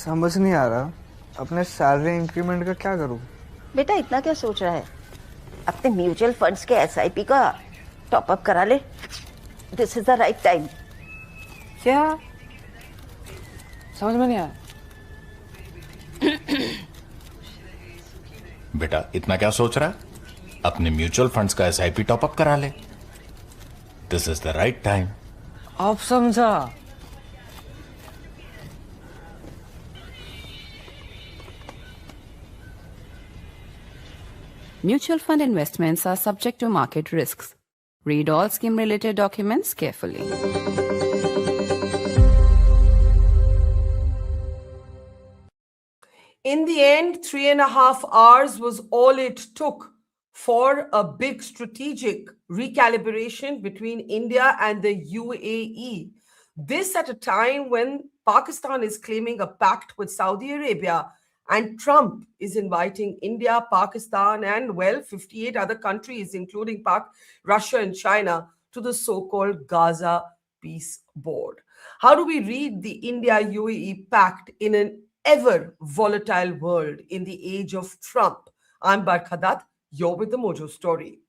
समझ नहीं आ रहा अपने सैलरी इंक्रीमेंट का क्या करूं। बेटा इतना क्या सोच रहा है? अपने म्यूचुअल फंड्स के एसआईपी का टॉप अप करा ले। This is the right time. क्या समझ में नहीं आया? बेटा इतना क्या सोच रहा है? अपने म्यूचुअल फंड्स का एसआईपी टॉप अप करा ले। This is the right time. अब समझा। Mutual fund investments are subject to market risks. Read all scheme-related documents carefully. In the end, 3.5 hours was all it took for a big strategic recalibration between India and the UAE. This at a time when Pakistan is claiming a pact with Saudi Arabia and Trump is inviting India, Pakistan, and 58 other countries, including Russia and China, to the so-called Gaza Peace Board. How do we read the India-UAE Pact in an ever volatile world in the age of Trump? I'm Barkha, you're with the Mojo story.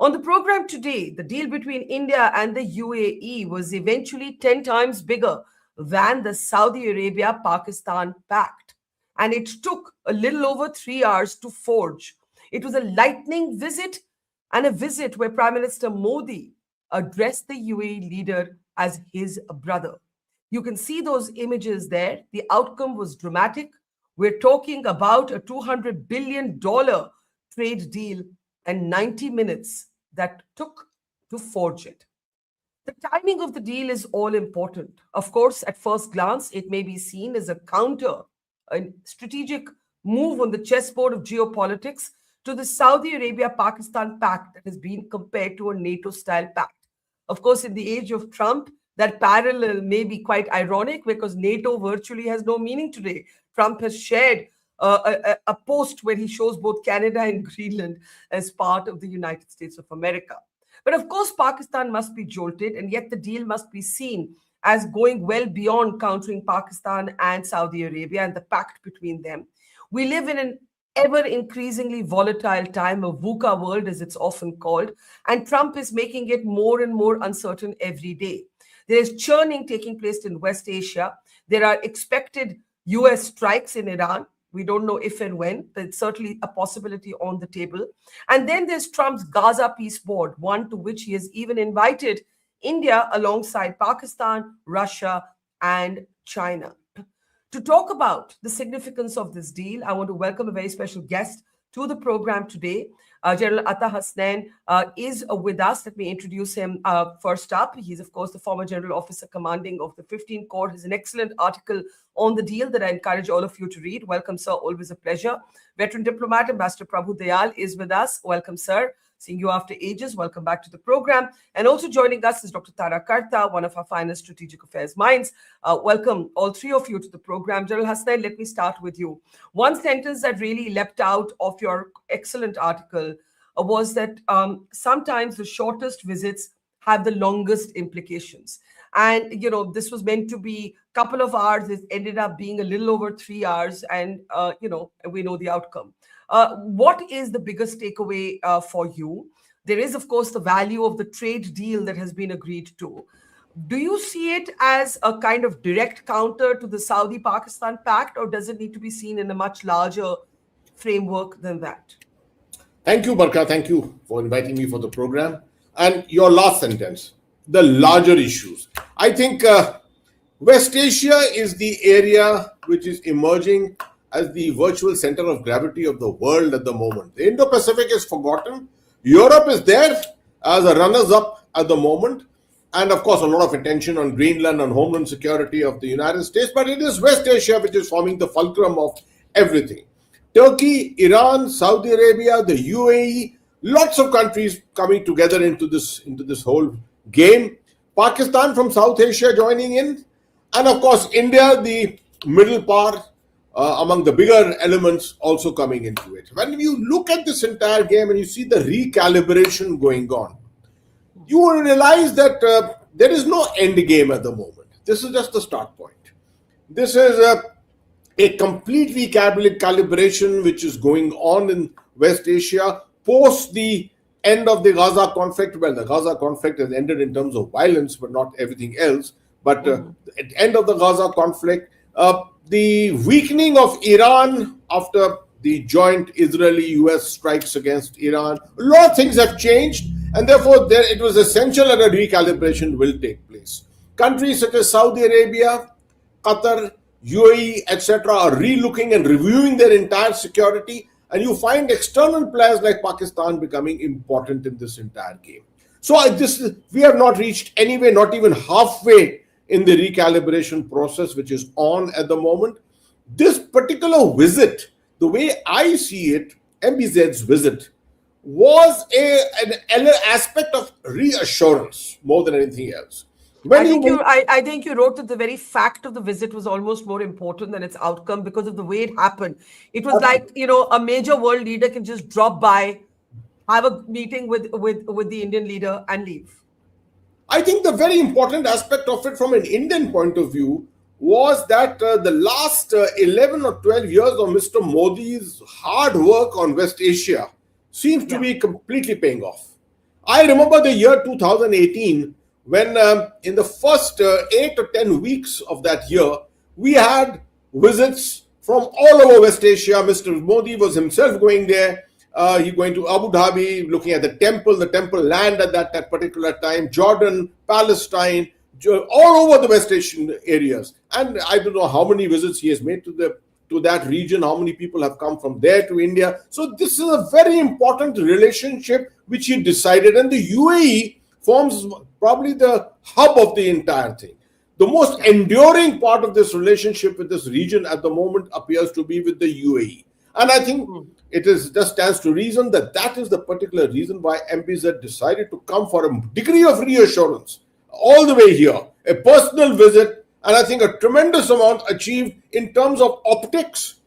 On the program today, the deal between India and the UAE was eventually 10 times bigger than the Saudi Arabia-Pakistan Pact. And it took a little over 3 hours to forge. It was a lightning visit and a visit where Prime Minister Modi addressed the UAE leader as his brother. You can see those images there. The outcome was dramatic. We're talking about a $200 billion trade deal and 90 minutes that took to forge it. The timing of the deal is all important. Of course, at first glance, it may be seen as a counter, a strategic move on the chessboard of geopolitics to the Saudi Arabia-Pakistan pact that has been compared to a NATO-style pact. Of course, in the age of Trump, that parallel may be quite ironic because NATO virtually has no meaning today. Trump has shared a post where he shows both Canada and Greenland as part of the United States of America. But of course, Pakistan must be jolted, and yet the deal must be seen as going well beyond countering Pakistan and Saudi Arabia and the pact between them. We live in an ever-increasingly volatile time, a VUCA world as it's often called, and Trump is making it more and more uncertain every day. There is churning taking place in West Asia. There are expected US strikes in Iran. We don't know if and when, but it's certainly a possibility on the table. And then there's Trump's Gaza Peace Board, one to which he has even invited India alongside Pakistan, Russia, and China. To talk about the significance of this deal, I want to welcome a very special guest to the program today. General Atta Hasnain is with us. Let me introduce him first up. He's, of course, the former General Officer Commanding of the 15th Corps. Has an excellent article on the deal that I encourage all of you to read. Welcome, sir. Always a pleasure. Veteran diplomat, Ambassador Prabhu Dayal is with us. Welcome, sir. Seeing you after ages. Welcome back to the program. And also joining us is Dr. Tara Karta, one of our finest strategic affairs minds. Welcome, all three of you, to the program. General Hasnain, let me start with you. One sentence that really leapt out of your excellent article was that sometimes the shortest visits have the longest implications. And, you know, this was meant to be a couple of hours. It ended up being a little over 3 hours. And, you know, we know the outcome. What is the biggest takeaway for you? There is, of course, the value of the trade deal that has been agreed to. Do you see it as a kind of direct counter to the Saudi-Pakistan pact, or does it need to be seen in a much larger framework than that? Thank you, Barkha. Thank you for inviting me for the program. And your last sentence, the larger issues. I think West Asia is the area which is emerging as the virtual center of gravity of the world at the moment. The Indo-Pacific is forgotten. Europe is there as a runners-up at the moment. And of course, a lot of attention on Greenland and homeland security of the United States. But it is West Asia which is forming the fulcrum of everything. Turkey, Iran, Saudi Arabia, the UAE, lots of countries coming together into this whole game. Pakistan from South Asia joining in. And of course, India, the middle part, among the bigger elements also coming into it. When you look at this entire game and you see the recalibration going on, you will realize that there is no end game at the moment. This is just the start point. This is a complete recalibration which is going on in West Asia post the end of the Gaza conflict. Well, the Gaza conflict has ended in terms of violence, but not everything else. But at the end of the Gaza conflict, the weakening of Iran after the joint Israeli-US strikes against Iran, a lot of things have changed, and therefore it was essential that a recalibration will take place. Countries such as Saudi Arabia, Qatar, UAE, etc., are relooking and reviewing their entire security, and you find external players like Pakistan becoming important in this entire game. So we have not reached anywhere, not even halfway in the recalibration process, which is on at the moment. This particular visit, the way I see it, MBZ's visit, was an aspect of reassurance more than anything else. I think you wrote that the very fact of the visit was almost more important than its outcome because of the way it happened. It was like, a major world leader can just drop by, have a meeting with the Indian leader and leave. I think the very important aspect of it from an Indian point of view was that the last 11 or 12 years of Mr. Modi's hard work on West Asia seems to be completely paying off. I remember the year 2018 when in the first 8 or 10 weeks of that year, we had visits from all over West Asia. Mr. Modi was himself going there. He going to Abu Dhabi, looking at the temple land at that particular time, Jordan, Palestine, all over the West Asian areas. And I don't know how many visits he has made to that region, how many people have come from there to India. So this is a very important relationship which he decided, and the UAE forms probably the hub of the entire thing. The most enduring part of this relationship with this region at the moment appears to be with the UAE. And I think it just stands to reason that is the particular reason why MBZ decided to come for a degree of reassurance all the way here, a personal visit, and I think a tremendous amount achieved in terms of optics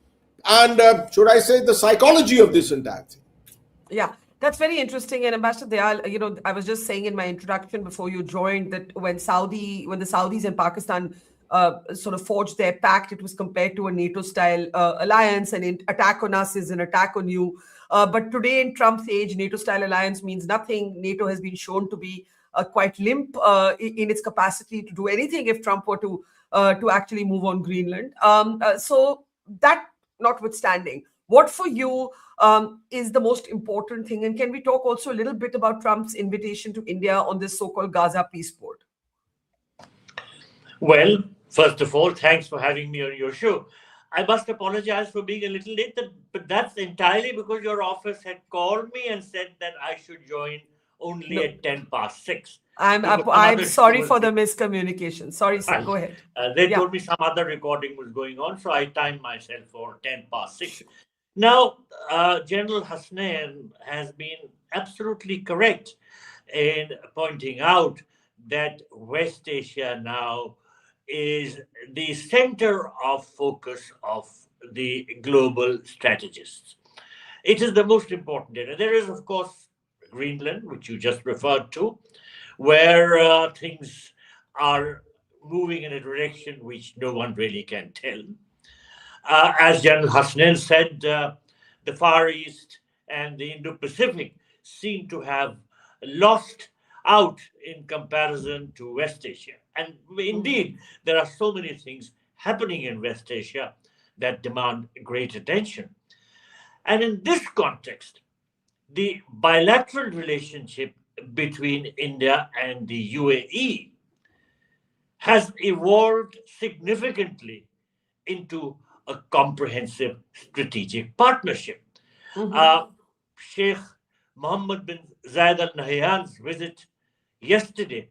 and, should I say, the psychology of this entire thing. Yeah. That's very interesting. And Ambassador Dayal, I was just saying in my introduction before you joined that when the Saudis and Pakistan sort of forged their pact, it was compared to a NATO-style alliance, and an attack on us is an attack on you. But today in Trump's age, NATO-style alliance means nothing. NATO has been shown to be quite limp in its capacity to do anything if Trump were to actually move on Greenland. So that notwithstanding, what for you is the most important thing? And can we talk also a little bit about Trump's invitation to India on this so-called Gaza Peace Board? Well, first of all, thanks for having me on your show. I must apologize for being a little late, but that's entirely because your office had called me and said that I should join only at 6:10. I'm sorry for the miscommunication. Sorry, sir. Go ahead. They told me some other recording was going on, so I timed myself for 6:10. Now, General Hasnain has been absolutely correct in pointing out that West Asia now is the center of focus of the global strategists. It is the most important area. There is, of course, Greenland, which you just referred to, where things are moving in a direction which no one really can tell. As General Hasnain said, the Far East and the Indo-Pacific seem to have lost out in comparison to West Asia. And indeed, there are so many things happening in West Asia that demand great attention. And in this context, the bilateral relationship between India and the UAE has evolved significantly into a comprehensive strategic partnership. Sheikh Mohamed bin Zayed Al Nahyan's visit yesterday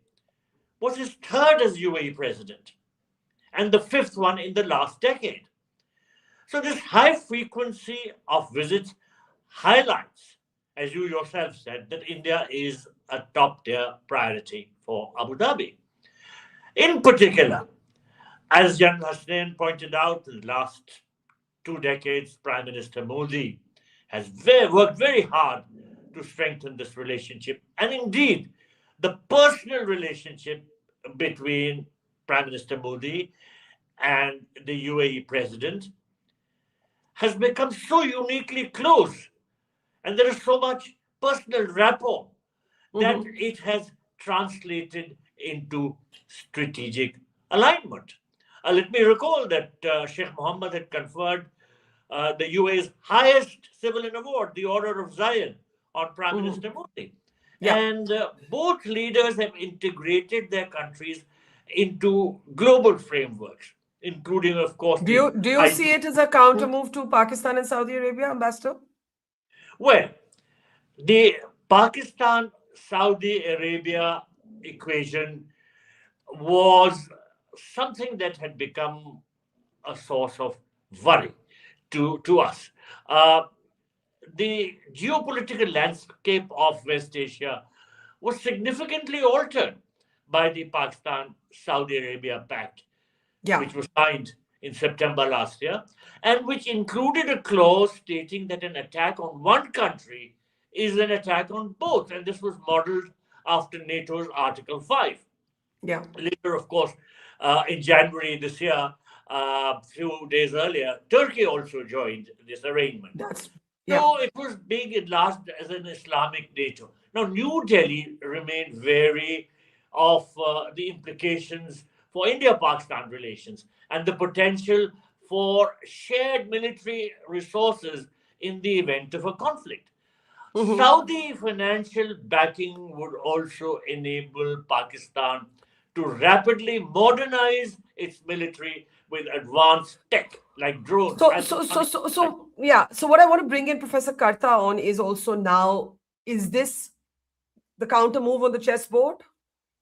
was his third as UAE president and the fifth one in the last decade. So this high frequency of visits highlights, as you yourself said, that India is a top-tier priority for Abu Dhabi. In particular, as General Hasnain pointed out, in the last 2 decades, Prime Minister Modi has worked very hard to strengthen this relationship. And indeed, the personal relationship between Prime Minister Modi and the UAE president has become so uniquely close, and there is so much personal rapport that it has translated into strategic alignment. Let me recall that Sheikh Mohamed had conferred the UAE's highest civilian award, the Order of Zayed, on Prime Minister Modi. Yeah. And both leaders have integrated their countries into global frameworks, including, of course, Do you see it as a counter move to Pakistan and Saudi Arabia, Ambassador? Well, the Pakistan-Saudi Arabia equation was something that had become a source of worry to us. The geopolitical landscape of West Asia was significantly altered by the Pakistan-Saudi Arabia Pact, which was signed in September last year, and which included a clause stating that an attack on one country is an attack on both. And this was modeled after NATO's Article 5. Yeah. Later, of course, in January this year, a few days earlier, Turkey also joined this arrangement. So it was being enlarged as an Islamic NATO. Now, New Delhi remained wary of the implications for India-Pakistan relations and the potential for shared military resources in the event of a conflict. Saudi financial backing would also enable Pakistan to rapidly modernize its military with advanced tech like drones. So what I want to bring in Professor Karta on is also now, is this the counter move on the chessboard?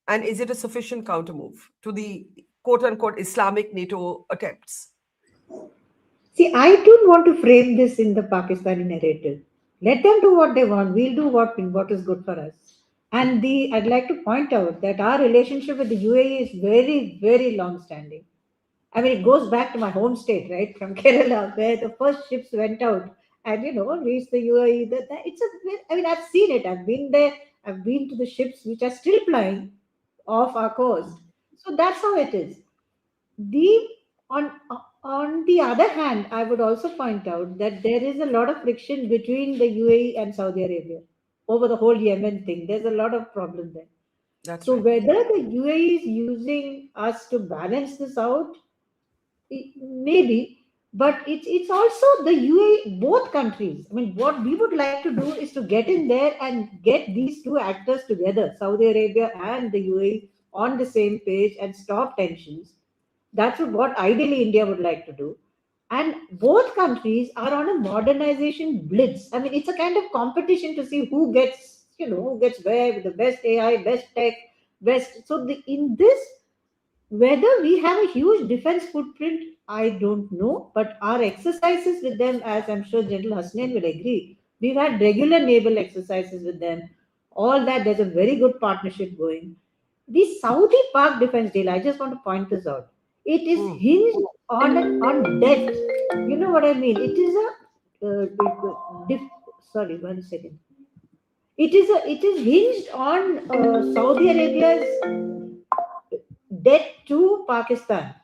And is it a sufficient counter move to the quote-unquote Islamic NATO attempts? See, I don't want to frame this in the Pakistani narrative. Let them do what they want. We'll do what is good for us. And I'd like to point out that our relationship with the UAE is very, very long-standing. I mean, it goes back to my home state, right, from Kerala, where the first ships went out and, reached the UAE. I've seen it. I've been there. I've been to the ships which are still plying off our coast. So that's how it is. On the other hand, I would also point out that there is a lot of friction between the UAE and Saudi Arabia over the whole Yemen thing. There's a lot of problem there. Whether the UAE is using us to balance this out, maybe, but it's also the UAE, both countries. I mean, what we would like to do is to get in there and get these two actors together, Saudi Arabia and the UAE, on the same page and stop tensions. That's what ideally India would like to do. And both countries are on a modernization blitz. I mean, it's a kind of competition to see who gets where with the best AI, best tech, best. So in this, whether we have a huge defense footprint, I don't know. But our exercises with them, as I'm sure General Hasnain will agree, we've had regular naval exercises with them. All that, there's a very good partnership going. The Saudi-Pak defense deal, I just want to point this out. It is hinged on debt. You know what I mean? It is sorry, 1 second. It is hinged on Saudi Arabia's debt to Pakistan.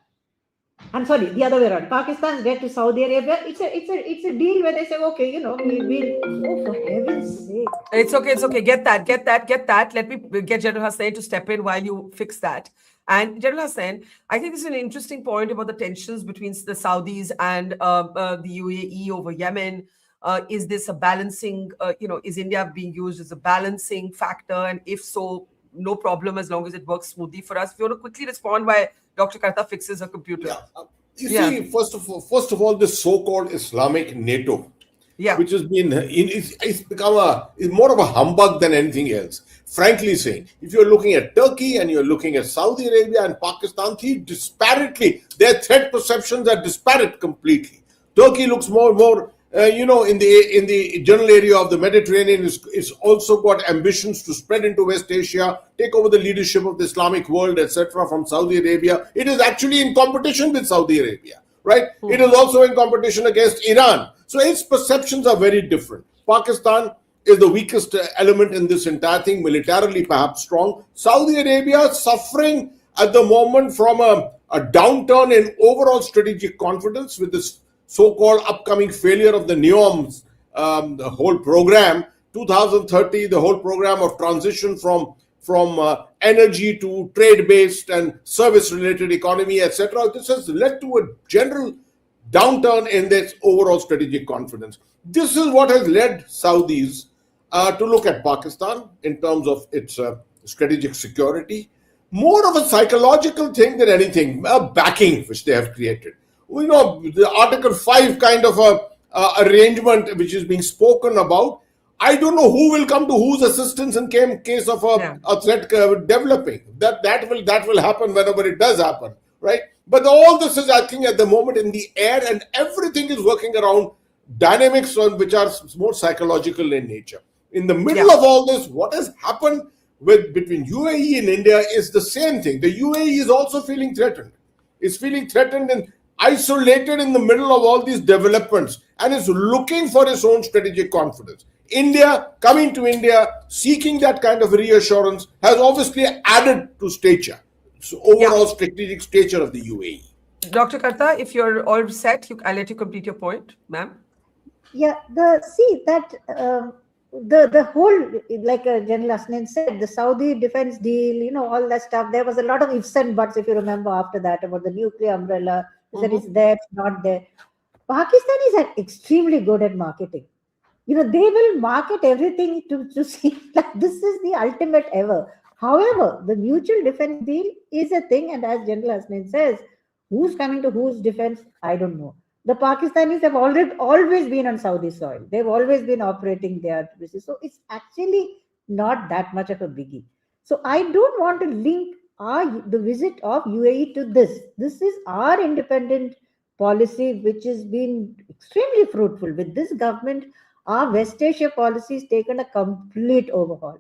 I'm sorry, the other way around. Pakistan's debt to Saudi Arabia. It's a deal where they say, okay, oh, for heaven's sake. It's okay. Get that. Let me get General Hasnain to step in while you fix that. And General Hasnain, I think this is an interesting point about the tensions between the Saudis and the UAE over Yemen. Is this a balancing, is India being used as a balancing factor? And if so, no problem as long as it works smoothly for us. If you want to quickly respond while Dr. Karta fixes her computer. See, first of all, this so-called Islamic NATO, which has been, it's become is more of a humbug than anything else. Frankly saying, if you're looking at Turkey and you're looking at Saudi Arabia and Pakistan, their threat perceptions are disparate completely. Turkey looks more in the general area of the Mediterranean, is also got ambitions to spread into West Asia, take over the leadership of the Islamic world, etc. from Saudi Arabia. It is actually in competition with Saudi Arabia, right? It is also in competition against Iran. So its perceptions are very different. Pakistan is the weakest element in this entire thing, militarily perhaps strong. Saudi Arabia suffering at the moment from a downturn in overall strategic confidence with this so-called upcoming failure of the NEOMs, the whole program, 2030, the whole program of transition from energy to trade-based and service-related economy, etc. This has led to a general downturn in this overall strategic confidence. This is what has led Saudis to look at Pakistan in terms of its strategic security, more of a psychological thing than anything, a backing which they have created. We know the Article 5 kind of arrangement which is being spoken about. I don't know who will come to whose assistance in case of a threat developing. That will happen whenever it does happen, right? But all this is, I think, at the moment in the air, and everything is working around dynamics which are more psychological in nature. In the middle of all this, what has happened between UAE and India is the same thing. The UAE is also feeling threatened. It's feeling threatened and isolated in the middle of all these developments, and is looking for its own strategic confidence. India, coming to India, seeking that kind of reassurance, has obviously added to stature. So overall strategic stature of the UAE. Dr. Karta, if you're all set, I'll let you complete your point, ma'am. Yeah, the whole, like General Hasnain said, the Saudi defense deal, all that stuff, there was a lot of ifs and buts, if you remember, after that, about the nuclear umbrella, that it's there, it's not there. Pakistan is extremely good at marketing. They will market everything to see like this is the ultimate ever. However, the mutual defense deal is a thing, and as General Hasnain says, who's coming to whose defense, I don't know. The Pakistanis have always been on Saudi soil. They've always been operating there. So it's actually not that much of a biggie. So I don't want to link the visit of UAE to this. This is our independent policy, which has been extremely fruitful. With this government, our West Asia policy has taken a complete overhaul.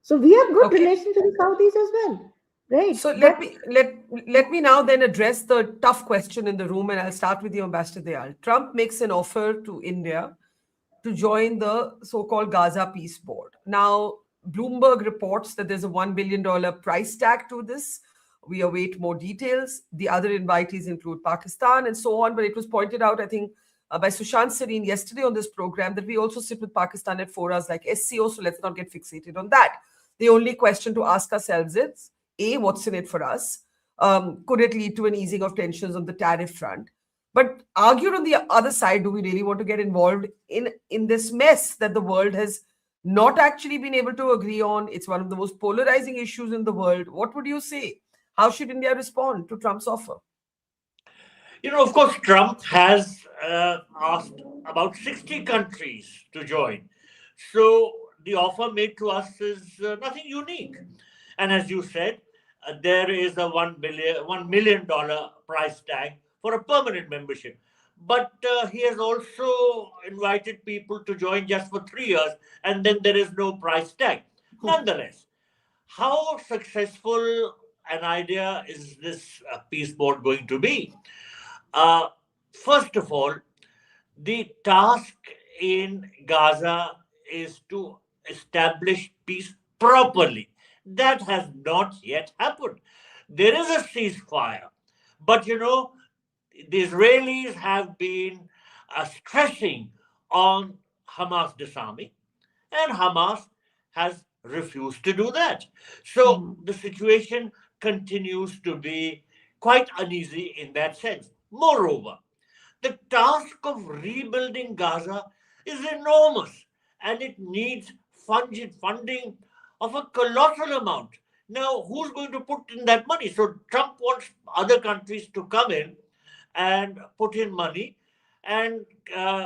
So we have good relations with the Saudis as well. Right. So let me now then address the tough question in the room, and I'll start with you, Ambassador Dayal. Trump makes an offer to India to join the so-called Gaza Peace Board. Now, Bloomberg reports that there's a $1 billion price tag to this. We await more details. The other invitees include Pakistan and so on, but it was pointed out, I think, by Sushant Sareen yesterday on this program that we also sit with Pakistan at forums like SCO, so let's not get fixated on that. The only question to ask ourselves is, A, what's in it for us? Could it lead to an easing of tensions on the tariff front? But argued on the other side, do we really want to get involved in this mess that the world has not actually been able to agree on? It's one of the most polarizing issues in the world. What would you say? How should India respond to Trump's offer? Of course, Trump has asked about 60 countries to join. So the offer made to us is nothing unique. And as you said, there is a $1 million price tag for a permanent membership. But he has also invited people to join just for 3 years, and then there is no price tag. Nonetheless, how successful an idea is this peace board going to be? First of all, the task in Gaza is to establish peace properly. That has not yet happened. There is a ceasefire, but the Israelis have been stressing on Hamas disarming, and Hamas has refused to do that. So the situation continues to be quite uneasy in that sense. Moreover, the task of rebuilding Gaza is enormous, and it needs funding of a colossal amount. Now, who's going to put in that money? So Trump wants other countries to come in and put in money and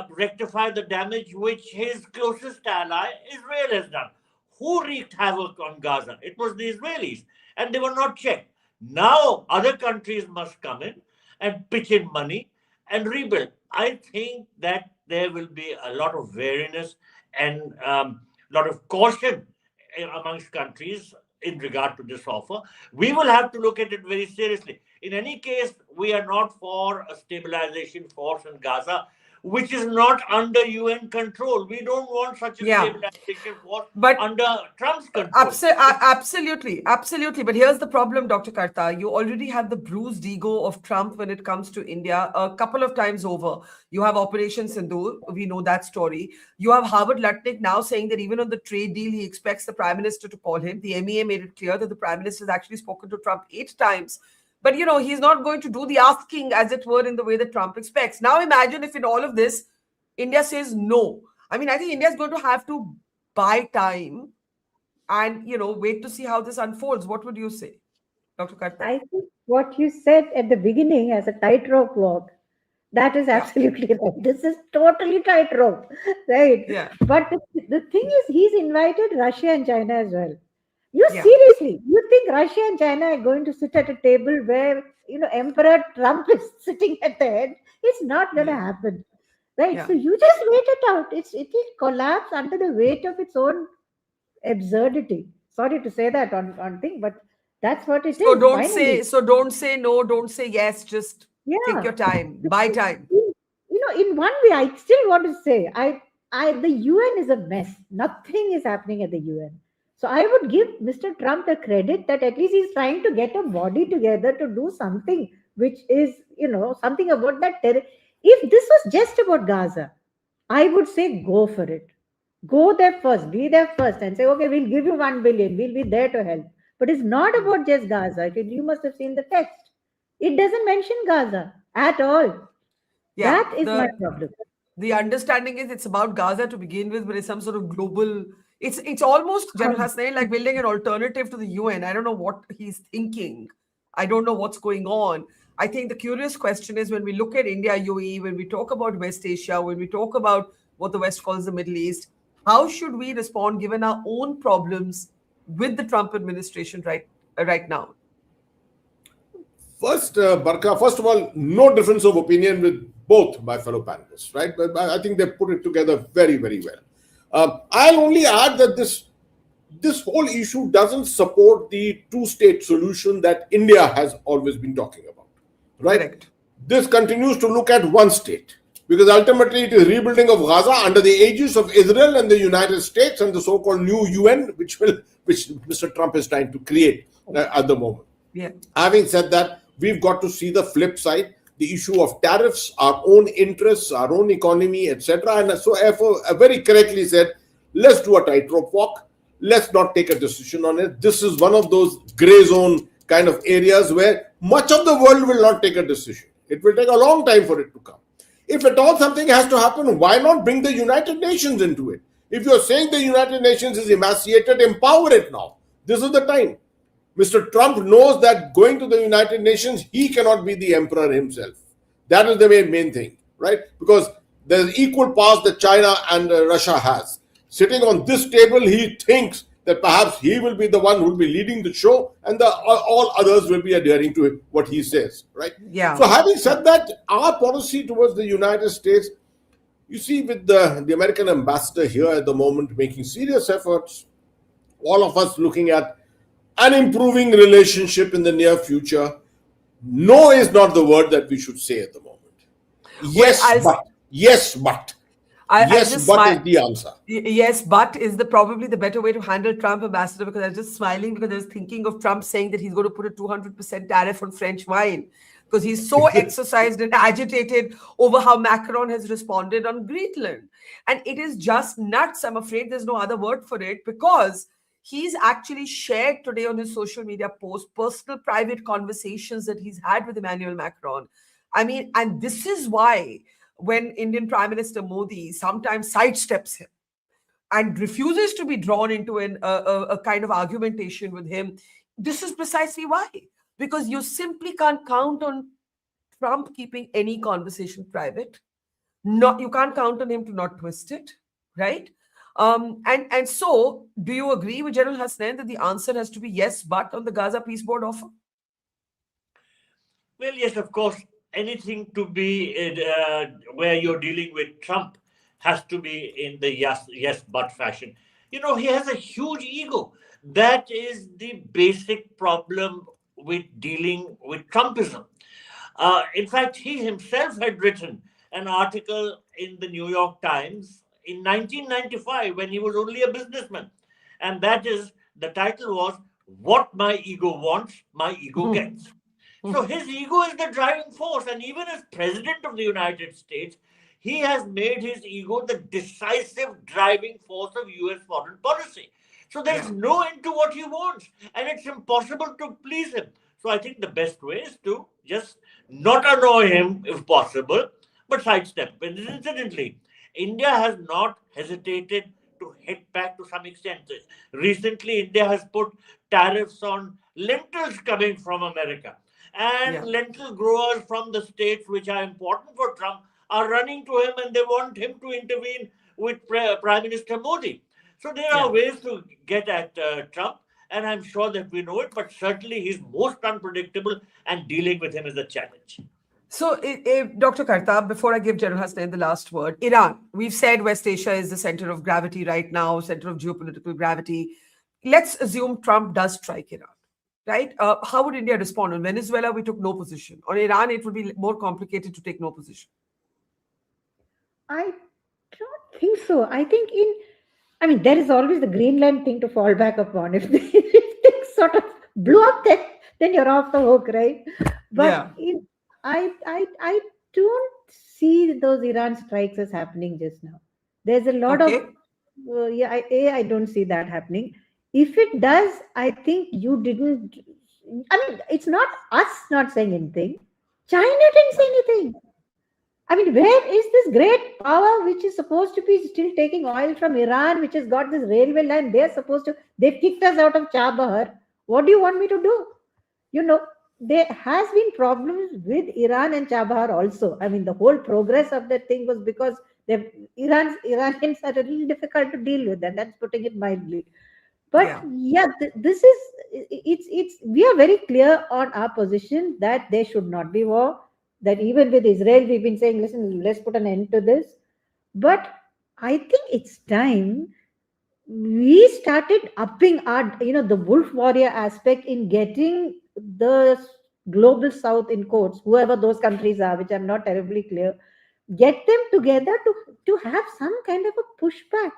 rectify the damage which his closest ally, Israel, has done. Who wreaked havoc on Gaza? It was the Israelis, and they were not checked. Now, other countries must come in and pitch in money and rebuild. I think that there will be a lot of wariness and a lot of caution amongst countries in regard to this offer. We will have to look at it very seriously. In any case, we are not for a stabilization force in Gaza. which is not under UN control. We don't want such a stabilization force under Trump's control. Absolutely. But here's the problem, Dr. Karta. You already have the bruised ego of Trump when it comes to India a couple of times over. You have Operation Sindoor. We know that story. You have Howard Lutnick now saying that even on the trade deal, he expects the Prime Minister to call him. The MEA made it clear that the Prime Minister has actually spoken to Trump 8 times. But, you know, he's not going to do the asking, as it were, in the way that Trump expects. Now, imagine if in all of this, India says no. I mean, I think India is going to have to buy time and, you know, wait to see how this unfolds. What would you say, Dr. Karta? I think what you said at the beginning as a tightrope walk, that is absolutely right. This is totally tightrope, right? Yeah. But the thing is, he's invited Russia and China as well. Seriously, you think Russia and China are going to sit at a table where, you know, Emperor Trump is sitting at the head? It's not going to happen, right? So you just wait it out. It will collapse under the weight of its own absurdity. Sorry to say that on thing, but that's what it is. So don't say no, don't say yes. Just take your time, buy time. You know, in one way, I still want to say, the UN is a mess. Nothing is happening at the UN. So I would give Mr. Trump the credit that at least he's trying to get a body together to do something, which is, you know, something about that. If this was just about Gaza, I would say go for it. Go there first, be there first and say, okay, we'll give you 1 billion. We'll be there to help. But it's not about just Gaza. You must have seen the text. It doesn't mention Gaza at all. That is my problem. The understanding is it's about Gaza to begin with, but it's some sort of global... It's almost, General Hasnain, like building an alternative to the UN. I don't know what he's thinking. I don't know what's going on. I think the curious question is when we look at India-UAE, when we talk about West Asia, when we talk about what the West calls the Middle East, how should we respond given our own problems with the Trump administration right now? First, Barkha, first of all, no difference of opinion with both my fellow panelists, right? But I think they put it together very, very well. I'll only add that this whole issue doesn't support the two-state solution that India has always been talking about, right? Correct. This continues to look at one state because ultimately it is rebuilding of Gaza under the aegis of Israel and the United States and the so-called new UN, which Mr. Trump is trying to create at the moment. Yeah. Having said that, we've got to see the flip side. The issue of tariffs, our own interests, our own economy, etc. And so therefore, very correctly said, let's do a tightrope walk. Let's not take a decision on it. This is one of those gray zone kind of areas where much of the world will not take a decision. It will take a long time for it to come. If at all something has to happen, why not bring the United Nations into it? If you're saying the United Nations is emaciated, empower it now. This is the time. Mr. Trump knows that going to the United Nations, he cannot be the emperor himself. That is the main thing, right? Because there's equal powers that China and Russia has. Sitting on this table, he thinks that perhaps he will be the one who will be leading the show and all others will be adhering to what he says, right? Yeah. So having said that, our policy towards the United States, you see with the American ambassador here at the moment making serious efforts, all of us looking at an improving relationship in the near future. No is not the word that we should say at the moment. Yes, but is the answer. Yes, but is probably the better way to handle Trump, Ambassador, because I was just smiling because I was thinking of Trump saying that he's going to put a 200% tariff on French wine because he's so exercised and agitated over how Macron has responded on Greenland. And it is just nuts. I'm afraid there's no other word for it because he's actually shared today on his social media post personal private conversations that he's had with Emmanuel Macron. I mean, and this is why when Indian Prime Minister Modi sometimes sidesteps him and refuses to be drawn into a kind of argumentation with him, this is precisely why. Because you simply can't count on Trump keeping any conversation private. You can't count on him to not twist it, right? And so, do you agree with General Hasnain that the answer has to be yes, but on the Gaza Peace Board offer? Well, yes, of course. Anything to be where you're dealing with Trump has to be in the yes, but fashion. You know, he has a huge ego. That is the basic problem with dealing with Trumpism. In fact, he himself had written an article in the New York Times in 1995 when he was only a businessman. And that is, the title was, What My Ego Wants, My Ego Gets. So his ego is the driving force. And even as President of the United States, he has made his ego the decisive driving force of US foreign policy. So there's no end to what he wants. And it's impossible to please him. So I think the best way is to just not annoy him if possible, but sidestep. And incidentally, India has not hesitated to hit back to some extent. Recently, India has put tariffs on lentils coming from America. And lentil growers from the states which are important for Trump are running to him and they want him to intervene with Prime Minister Modi. So there are ways to get at Trump, and I'm sure that we know it, but certainly he's most unpredictable and dealing with him is a challenge. So, Dr. Kartab, before I give General Hasnain the last word, Iran, we've said West Asia is the center of gravity right now, center of geopolitical gravity. Let's assume Trump does strike Iran, right? How would India respond? On Venezuela, we took no position. On Iran, it would be more complicated to take no position. I don't think so. I think there is always the Greenland thing to fall back upon. If things sort of blow up, then you're off the hook, right? But I don't see those Iran strikes as happening just now. There's a lot of I don't see that happening. If it does, I think you didn't. It's not us not saying anything. China didn't say anything. Where is this great power which is supposed to be still taking oil from Iran, which has got this railway line? They've kicked us out of Chabahar. What do you want me to do? There has been problems with Iran and Chabahar also. The whole progress of that thing was because Iranians are a little difficult to deal with, and that's putting it mildly. But this is, we are very clear on our position that there should not be war. That even with Israel, we've been saying, listen, let's put an end to this. But I think it's time we started upping our, the wolf warrior aspect in getting the global south in quotes, whoever those countries are, which I'm not terribly clear, get them together to have some kind of a pushback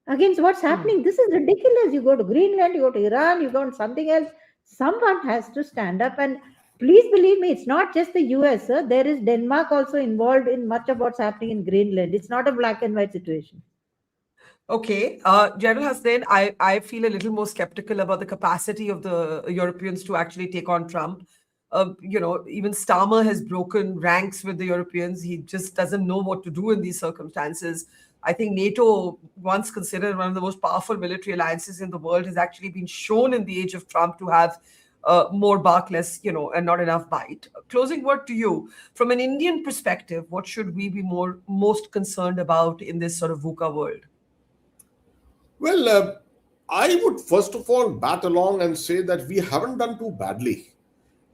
against what's happening. This is ridiculous. You go to Greenland, you go to Iran, you go to something else. Someone has to stand up. And please believe me, it's not just the US, sir. There is Denmark also involved in much of what's happening in Greenland. It's not a black and white situation. Okay. General Hasnain, I feel a little more skeptical about the capacity of the Europeans to actually take on Trump. Even Starmer has broken ranks with the Europeans. He just doesn't know what to do in these circumstances. I think NATO, once considered one of the most powerful military alliances in the world, has actually been shown in the age of Trump to have more bark, less, and not enough bite. Closing word to you. From an Indian perspective, what should we be most concerned about in this sort of VUCA world? Well, I would first of all bat along and say that we haven't done too badly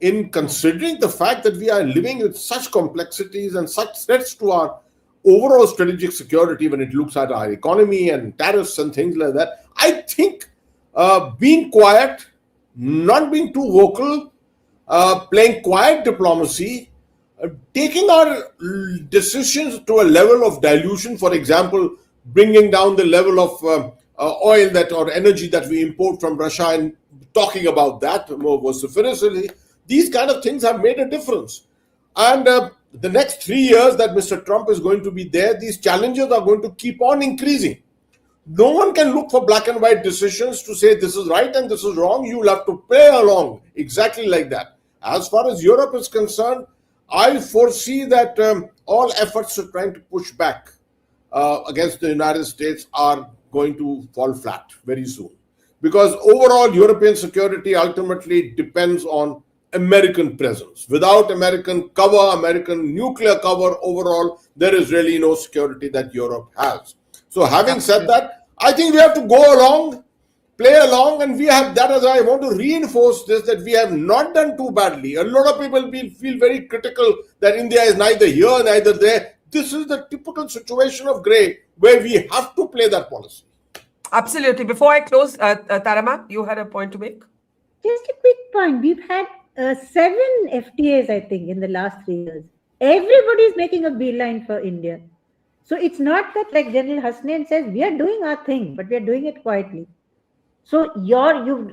in considering the fact that we are living with such complexities and such threats to our overall strategic security when it looks at our economy and tariffs and things like that. I think being quiet, not being too vocal, playing quiet diplomacy, taking our decisions to a level of dilution, for example, bringing down the level of oil or energy that we import from Russia and talking about that more vociferously, these kind of things have made a difference. And the next 3 years that Mr. Trump is going to be there, these challenges are going to keep on increasing. No one can look for black and white decisions to say this is right and this is wrong. You will have to play along exactly like that. As far as Europe is concerned, I foresee that all efforts to trying to push back against the United States are going to fall flat very soon. Because overall European security ultimately depends on American presence. Without American cover, American nuclear cover overall, there is really no security that Europe has. So having said that, I think we have to go along, play along, and we have that as I want to reinforce this, that we have not done too badly. A lot of people feel very critical that India is neither here, neither there. This is the typical situation of grey where we have to play that policy. Absolutely. Before I close, Tarama, you had a point to make? Just a quick point. We've had 7 FTAs, I think, in the last 3 years. Everybody is making a beeline for India. So it's not that, like General Hasnain says, we are doing our thing, but we are doing it quietly. So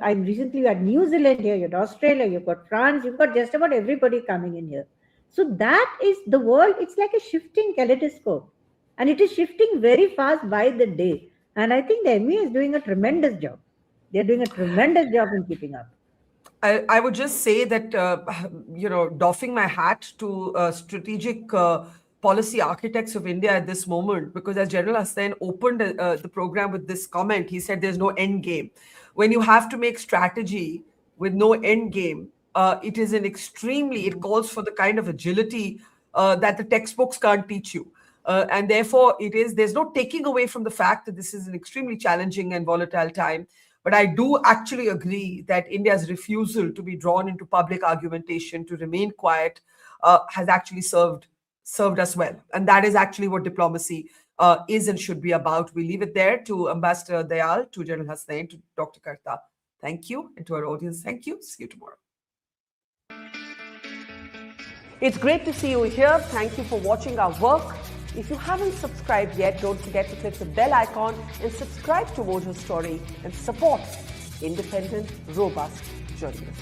I recently had New Zealand here, you had Australia, you've got France, you've got just about everybody coming in here. So that is the world. It's like a shifting kaleidoscope, and it is shifting very fast by the day. And I think the ME is doing a tremendous job. They're doing a tremendous job in keeping up. I would just say that, doffing my hat to strategic policy architects of India at this moment, because as General Hasnain opened the program with this comment, he said there's no end game. When you have to make strategy with no end game, it is it calls for the kind of agility that the textbooks can't teach you. And therefore, there's no taking away from the fact that this is an extremely challenging and volatile time. But I do actually agree that India's refusal to be drawn into public argumentation, to remain quiet, has actually served us well. And that is actually what diplomacy is and should be about. We leave it there. To Ambassador Dayal, to General Hasnain, to Dr. Karta, thank you. And to our audience, thank you. See you tomorrow. It's great to see you here. Thank you for watching our work. If you haven't subscribed yet, don't forget to click the bell icon and subscribe to Mojo Story and support independent, robust journalism.